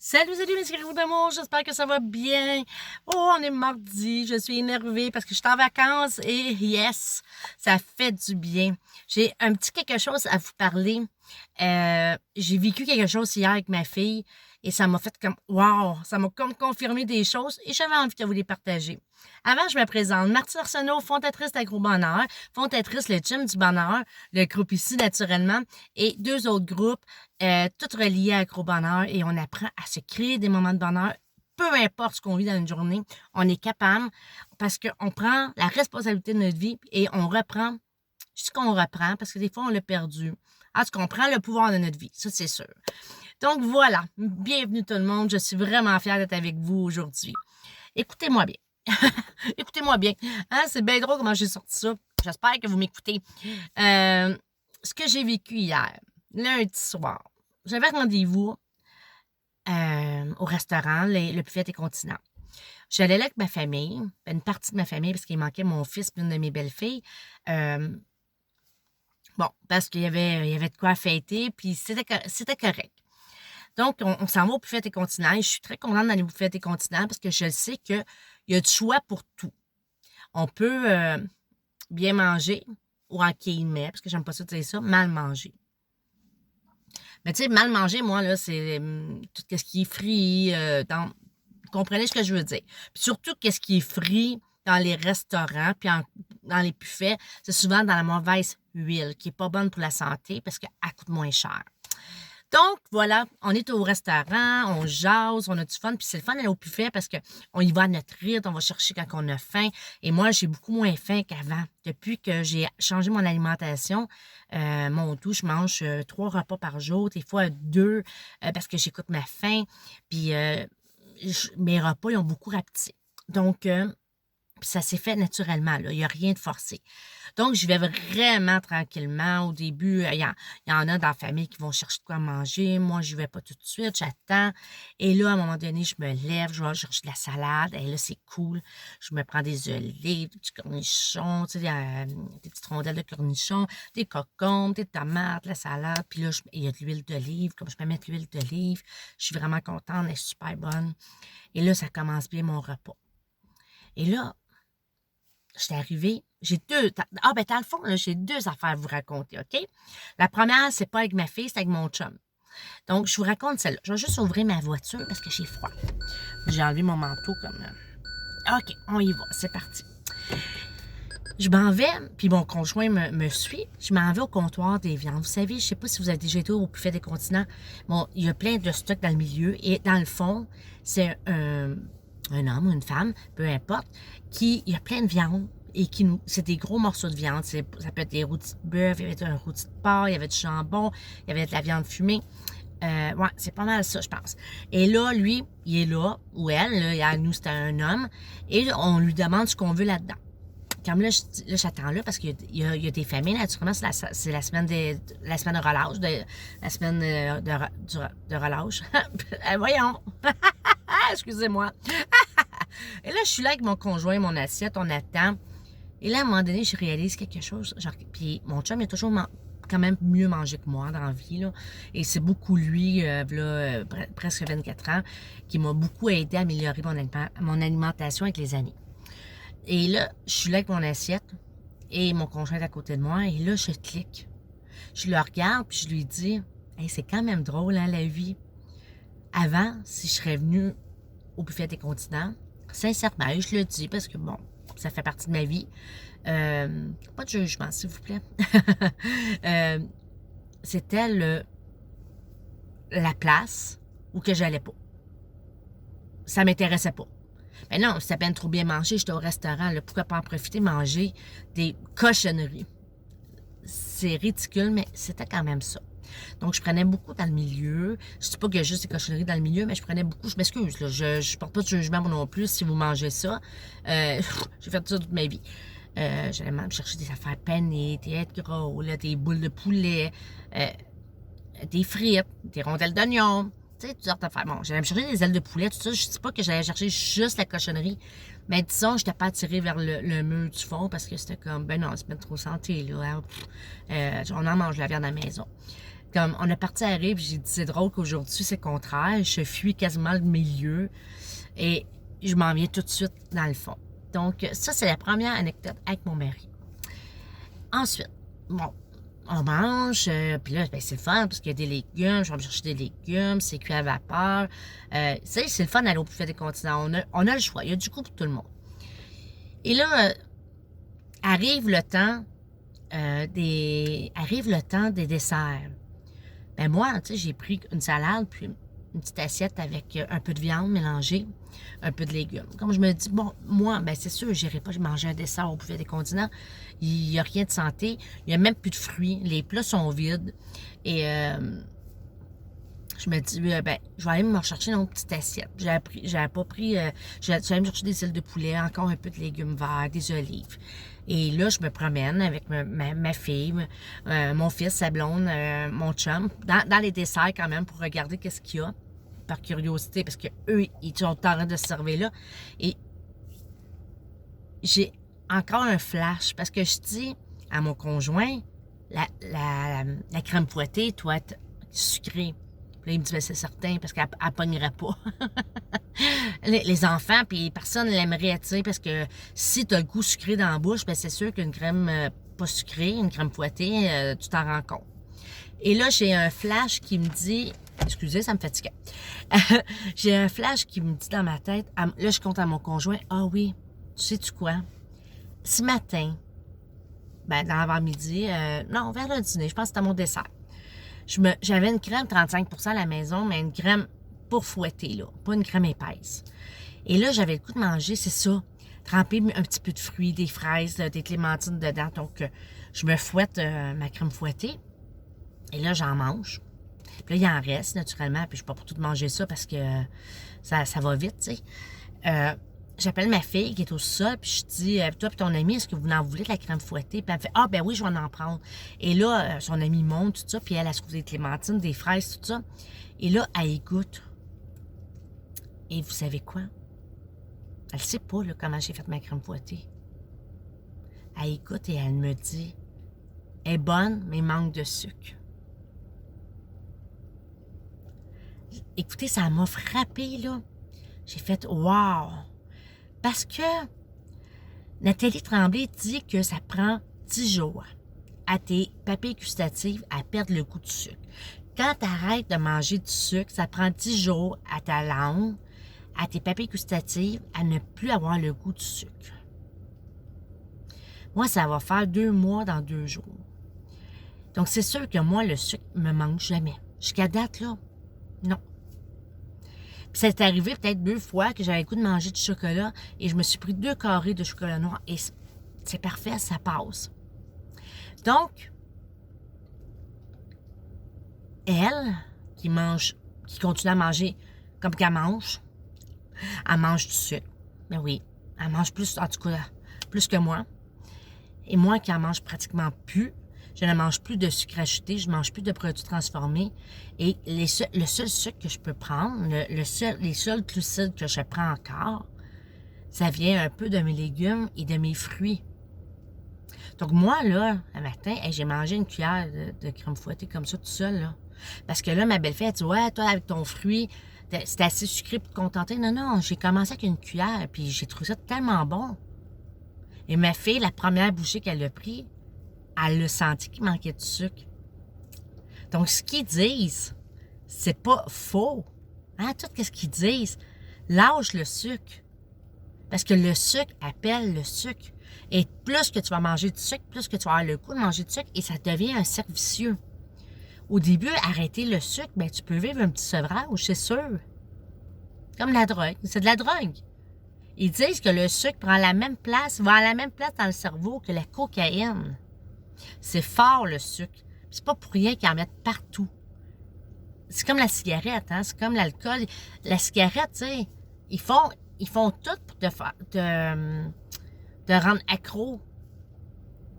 Salut mes carreaux d'amour, j'espère que ça va bien. Oh, on est mardi, je suis énervée parce que je suis en vacances et yes, ça fait du bien. J'ai un petit quelque chose à vous parler. J'ai vécu quelque chose hier avec ma fille et ça m'a fait comme wow, ça m'a comme confirmé des choses et j'avais envie de vous les partager. Avant, je me présente, Martine Arsenault, fondatrice d'Agro-Bonheur, fondatrice le Gym du Bonheur, le groupe ici naturellement et deux autres groupes tout relié à Gros-Bonheur et on apprend à se créer des moments de bonheur. Peu importe ce qu'on vit dans une journée, on est capable parce qu'on prend la responsabilité de notre vie et on reprend ce qu'on reprend parce que des fois, on l'a perdu. En tout cas, on prend le pouvoir de notre vie, ça c'est sûr. Donc voilà, bienvenue tout le monde. Je suis vraiment fière d'être avec vous aujourd'hui. Écoutez-moi bien. Écoutez-moi bien. Hein, c'est bien drôle comment j'ai sorti ça. J'espère que vous m'écoutez. Ce que j'ai vécu hier, lundi soir, j'avais rendez-vous au restaurant, le Buffet des Continents. J'allais là avec ma famille, une partie de ma famille, parce qu'il manquait mon fils et une de mes belles-filles. Bon, parce qu'il y avait de quoi fêter, puis c'était correct. Donc, on s'en va au Buffet des Continents et je suis très contente d'aller au Buffet des Continents parce que je sais qu'il y a du choix pour tout. On peut bien manger, ou en guillemets, parce que j'aime pas ça dire ça, mal manger. Mais tu sais, mal manger, moi, là, c'est tout ce qui est frit. Vous comprenez ce que je veux dire? Puis surtout, qu'est-ce qui est frit dans les restaurants, puis dans les buffets, c'est souvent dans la mauvaise huile, qui n'est pas bonne pour la santé parce qu'elle coûte moins cher. Donc, voilà, on est au restaurant, on jase, on a du fun. Puis c'est le fun d'aller au buffet parce qu'on y va à notre rythme, on va chercher quand on a faim. Et moi, j'ai beaucoup moins faim qu'avant. Depuis que j'ai changé mon alimentation, mon tout, je mange 3 repas par jour, des fois 2, parce que j'écoute ma faim. Puis mes repas, ils ont beaucoup rapetissé. Donc, ça s'est fait naturellement, là. Il n'y a rien de forcé. Donc, je vais vraiment tranquillement. Au début, il y en a dans la famille qui vont chercher de quoi manger. Moi, je ne vais pas tout de suite, j'attends. Et là, à un moment donné, je me lève, je vais chercher de la salade. Et là, c'est cool. Je me prends des olives, du cornichon, tu sais, des petites rondelles de cornichon, des cocombes, des tomates, la salade. Puis là, il y a de l'huile d'olive. Comme je peux mettre l'huile d'olive, je suis vraiment contente, elle est super bonne. Et là, ça commence bien mon repas. Et là, j'étais arrivée, j'ai deux... Ah, ben, dans le fond, là, j'ai 2 affaires à vous raconter, OK? La première, c'est pas avec ma fille, c'est avec mon chum. Donc, je vous raconte celle-là. Je vais juste ouvrir ma voiture parce que j'ai froid. J'ai enlevé mon manteau comme... OK, on y va, c'est parti. Je m'en vais, puis mon conjoint me suit. Je m'en vais au comptoir des viandes. Vous savez, je sais pas si vous avez déjà été au Buffet des Continents. Bon, il y a plein de stocks dans le milieu. Et dans le fond, c'est un homme ou une femme, peu importe, il y a plein de viande et c'est des gros morceaux de viande. Ça peut être des rôtis de bœuf, il y avait un rôti de porc, il y avait du jambon, il y avait de la viande fumée. Ouais, c'est pas mal ça, je pense. Et là, lui, il est là, ou elle, là, nous, c'était un homme, et on lui demande ce qu'on veut là-dedans. Comme là, j'attends là parce qu'il y a des familles, naturellement, c'est la semaine de relâche, la semaine de relâche. Voyons! Excusez-moi. Et là, je suis là avec mon conjoint, mon assiette, on attend. Et là, à un moment donné, je réalise quelque chose. Genre, puis mon chum, il a toujours quand même mieux mangé que moi dans la vie, là. Et c'est beaucoup lui, presque 24 ans, qui m'a beaucoup aidé à améliorer mon alimentation avec les années. Et là, je suis là avec mon assiette et mon conjoint est à côté de moi. Et là, je clique. Je le regarde puis je lui dis « Hey, c'est quand même drôle, hein, la vie. » Avant, si je serais venue au Buffet des Continents, sincèrement, je le dis parce que, bon, ça fait partie de ma vie. Pas de jugement, s'il vous plaît. C'était la place où que j'allais pas. Ça m'intéressait pas. Mais non, c'était bien trop bien manger. J'étais au restaurant. Là, pourquoi pas en profiter, manger des cochonneries? C'est ridicule, mais c'était quand même ça. Donc, je prenais beaucoup dans le milieu. Je ne dis pas qu'il y a juste des cochonneries dans le milieu, mais je prenais beaucoup. Je m'excuse, là. Je ne porte pas de jugement non plus si vous mangez ça. J'ai fait ça toute ma vie. J'allais même chercher des affaires panées, des hêtres gros, là, des boules de poulet, des frites, des rondelles d'oignon. Tu sais, toutes sortes d'affaires. Bon, j'allais me chercher des ailes de poulet, tout ça. Je ne dis pas que j'allais chercher juste la cochonnerie. Mais disons, je n'étais pas attirée vers le mur du fond parce que c'était comme, ben non, c'est pas trop santé, là. On en mange la viande à la maison. Comme, on a parti à rire, puis j'ai dit, c'est drôle qu'aujourd'hui, c'est le contraire. Je fuis quasiment le milieu et je m'en viens tout de suite dans le fond. Donc, ça, c'est la première anecdote avec mon mari. Ensuite, bon, on mange, puis là, ben, c'est le fun parce qu'il y a des légumes, je vais me chercher des légumes, c'est cuit à vapeur. C'est le fun d'aller au buffet des continents. On a le choix, il y a du goût pour tout le monde. Et là, arrive le temps des desserts. Ben moi, tu sais, j'ai pris une salade, puis une petite assiette avec un peu de viande mélangée, un peu de légumes. Comme je me dis, bon, moi, ben c'est sûr, je n'irai pas manger un dessert au buffet des continents. Il n'y a rien de santé. Il n'y a même plus de fruits. Les plats sont vides. Et je me dis, ben, je vais aller me rechercher une autre petite assiette. J'avais pas pris, j'allais me chercher des ailes de poulet, encore un peu de légumes verts, des olives. Et là, je me promène avec ma fille, mon fils, sa blonde, mon chum, dans les desserts quand même, pour regarder qu'est-ce qu'il y a, par curiosité, parce qu'eux, ils sont en train de se servir là. Et j'ai encore un flash, parce que je dis à mon conjoint, la crème fouettée doit être sucrée. Puis là, il me dit, ben, c'est certain, parce qu'elle ne pognerait pas. les enfants, puis personne ne l'aimerait, tu sais, parce que si tu as le goût sucré dans la bouche, ben, c'est sûr qu'une crème pas sucrée, une crème fouettée, tu t'en rends compte. Et là, j'ai un flash qui me dit, excusez, ça me fatiguait. J'ai un flash qui me dit dans ma tête, là, je compte à mon conjoint, ah oui, tu sais-tu quoi? Ce matin, ben, dans l'avant-midi, non, vers le dîner, je pense que c'était mon dessert. J'avais une crème 35% à la maison, mais une crème pour fouetter, là, pas une crème épaisse. Et là, j'avais le goût de manger, c'est ça, tremper un petit peu de fruits, des fraises, des clémentines dedans. Donc, je me fouette ma crème fouettée. Et là, j'en mange. Puis là, il en reste, naturellement. Puis je ne suis pas pour tout manger ça parce que ça va vite, tu sais. J'appelle ma fille qui est au sol, puis je dis, toi et ton ami, est-ce que vous en voulez de la crème fouettée? Puis elle me fait, ah ben oui, je vais en prendre. Et là, son ami monte, tout ça, puis elle se trouve des clémentines, des fraises, tout ça. Et là, elle y goûte. Et vous savez quoi? Elle ne sait pas là, comment j'ai fait ma crème fouettée. Elle y goûte et elle me dit, elle est bonne, mais manque de sucre. Écoutez, ça m'a frappé, là. J'ai fait, wow! Parce que Nathalie Tremblay dit que ça prend 10 jours à tes papilles gustatives à perdre le goût du sucre. Quand tu arrêtes de manger du sucre, ça prend 10 jours à ta langue, à tes papilles gustatives, à ne plus avoir le goût du sucre. Moi, ça va faire 2 mois dans 2 jours. Donc, c'est sûr que moi, le sucre me manque jamais. Jusqu'à date, là, non. Puis c'est arrivé peut-être 2 fois que j'avais le goût de manger du chocolat et je me suis pris 2 carrés de chocolat noir et c'est parfait, ça passe. Donc, elle, qui continue à manger comme qu'elle mange, elle mange du sucre. Ben oui, elle mange plus, en tout cas, plus que moi. Et moi qui en mange pratiquement plus, je ne mange plus de sucre ajouté, je ne mange plus de produits transformés. Et le seul sucre que je peux prendre, les seuls glucides que je prends encore, ça vient un peu de mes légumes et de mes fruits. Donc moi, là, le matin, j'ai mangé une cuillère de crème fouettée comme ça, tout seul, là. Parce que là, ma belle-fille, elle dit, ouais, toi, avec ton fruit, c'était assez sucré pour te contenter. Non, non, j'ai commencé avec une cuillère, puis j'ai trouvé ça tellement bon. Et ma fille, la première bouchée qu'elle a pris, elle a senti qu'il manquait de sucre. Donc, ce qu'ils disent, c'est pas faux. Hein? Tout ce qu'ils disent, lâche le sucre. Parce que le sucre appelle le sucre. Et plus que tu vas manger du sucre, plus que tu vas avoir le goût de manger du sucre, et ça devient un cercle vicieux. Au début, arrêter le sucre, ben, tu peux vivre un petit sevrage, c'est sûr. Comme la drogue. C'est de la drogue. Ils disent que le sucre prend la même place, va à la même place dans le cerveau que la cocaïne. C'est fort, le sucre. C'est pas pour rien qu'ils en mettent partout. C'est comme la cigarette, hein? C'est comme l'alcool. La cigarette, tu sais, ils font tout pour te rendre accro.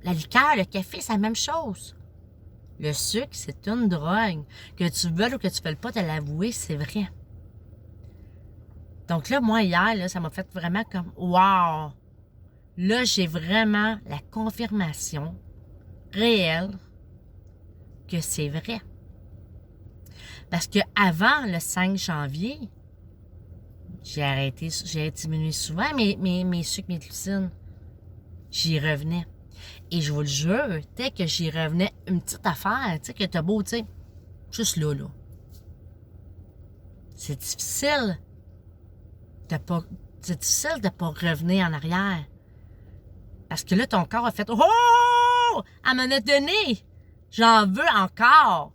La liqueur, le café, c'est la même chose. Le sucre, c'est une drogue. Que tu veuilles ou que tu ne veuilles pas te l'avouer, c'est vrai. Donc là, moi, hier, là, ça m'a fait vraiment comme, wow! Là, j'ai vraiment la confirmation réelle que c'est vrai. Parce que avant le 5 janvier, j'ai diminué souvent mes sucres, mes glucides. J'y revenais. Et je vous le jure, dès que j'y revenais, une petite affaire, tu sais, que t'as beau, tu sais, juste là. C'est difficile de pas revenir en arrière. Parce que là, ton corps a fait « Oh! À me donné! J'en veux encore! »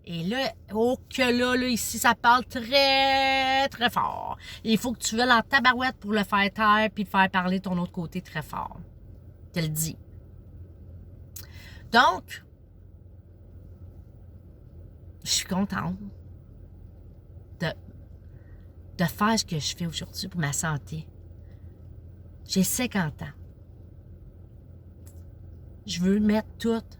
Et là, oh que là, ici, ça parle très, très fort. Il faut que tu veuilles en tabarouette pour le faire taire puis faire parler ton autre côté très fort. Je te le dis. Donc, je suis contente de faire ce que je fais aujourd'hui pour ma santé. J'ai 50 ans. Je veux mettre toutes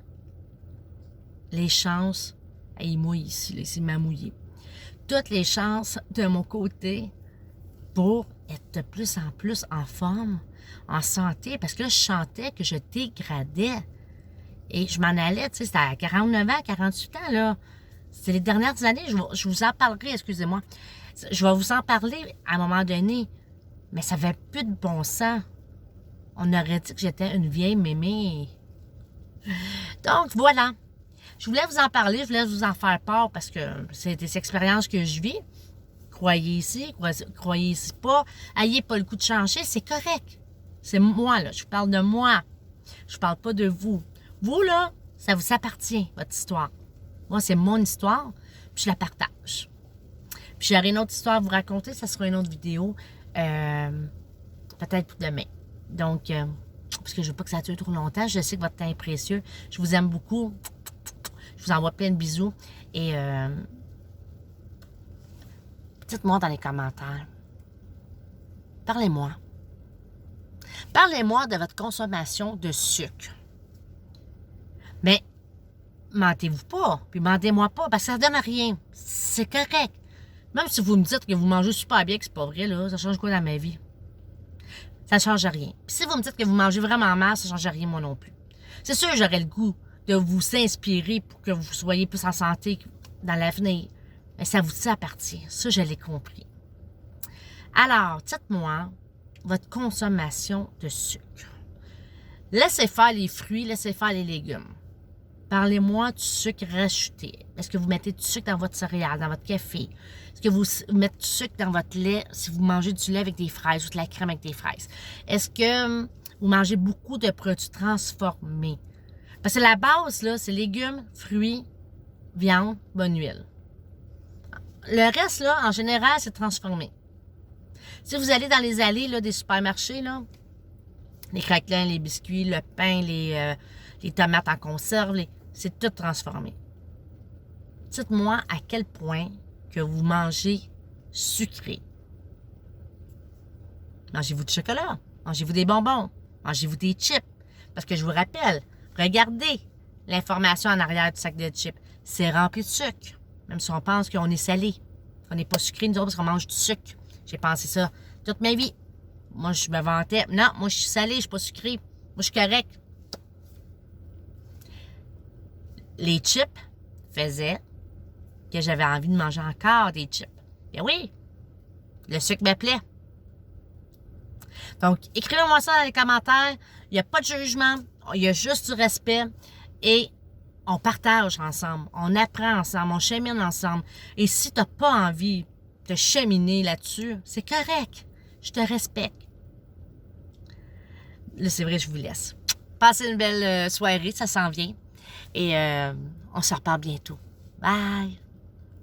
les chances. Il mouille ici, c'est ma mouillée. Toutes les chances de mon côté pour être de plus en plus en forme, en santé, parce que là, je sentais que je dégradais. Et je m'en allais, tu sais, c'était à 49 ans, 48 ans, là. C'est les dernières années, je vous en parlerai, excusez-moi. Je vais vous en parler à un moment donné, mais ça fait plus de bon sens. On aurait dit que j'étais une vieille mémé. Donc, voilà. Je voulais vous en parler, je voulais vous en faire part parce que c'est des expériences que je vis. Croyez ici, croyez ici pas. Ayez pas le coup de changer, c'est correct. C'est moi, là. Je vous parle de moi. Je parle pas de vous. Vous, là, ça vous appartient, votre histoire. Moi, c'est mon histoire, puis je la partage. Puis j'aurai une autre histoire à vous raconter, ça sera une autre vidéo, peut-être pour demain. Donc, parce que je veux pas que ça dure trop longtemps, je sais que votre temps est précieux. Je vous aime beaucoup. Je vous envoie plein de bisous. Et dites-moi dans les commentaires. Parlez-moi. Parlez-moi de votre consommation de sucre. Mais mentez-vous pas, puis mentez-moi pas, parce que ça ne donne rien. C'est correct. Même si vous me dites que vous mangez super bien, que c'est pas vrai, là, ça change quoi dans ma vie? Ça ne change rien. Puis si vous me dites que vous mangez vraiment mal, ça ne change rien moi non plus. C'est sûr, j'aurais le goût de vous inspirer pour que vous soyez plus en santé dans l'avenir. Mais ça vous appartient. Ça, je l'ai compris. Alors, dites-moi votre consommation de sucre. Laissez faire les fruits, laissez faire les légumes. Parlez-moi du sucre rajouté. Est-ce que vous mettez du sucre dans votre céréale, dans votre café? Est-ce que vous mettez du sucre dans votre lait si vous mangez du lait avec des fraises ou de la crème avec des fraises? Est-ce que vous mangez beaucoup de produits transformés? Parce que la base, là, c'est légumes, fruits, viande, bonne huile. Le reste, là, en général, c'est transformé. Si vous allez dans les allées là, des supermarchés, là, les craquelins, les biscuits, le pain, les tomates en conserve, c'est tout transformé. Dites-moi à quel point que vous mangez sucré. Mangez-vous du chocolat? Mangez-vous des bonbons? Mangez-vous des chips? Parce que je vous rappelle, regardez l'information en arrière du sac de chips. C'est rempli de sucre. Même si on pense qu'on est salé. On n'est pas sucré, nous autres, parce qu'on mange du sucre. J'ai pensé ça toute ma vie. Moi, je me vantais. Non, moi, je suis salé, je suis pas sucré. Moi, je suis correct. Les chips faisaient que j'avais envie de manger encore des chips. Bien oui, le sucre m'appelait. Donc, écrivez-moi ça dans les commentaires. Il n'y a pas de jugement. Il y a juste du respect. Et on partage ensemble. On apprend ensemble. On chemine ensemble. Et si tu n'as pas envie de cheminer là-dessus, c'est correct. Je te respecte. Là, c'est vrai, je vous laisse. Passez une belle soirée. Ça s'en vient. Et on se reparle bientôt. Bye!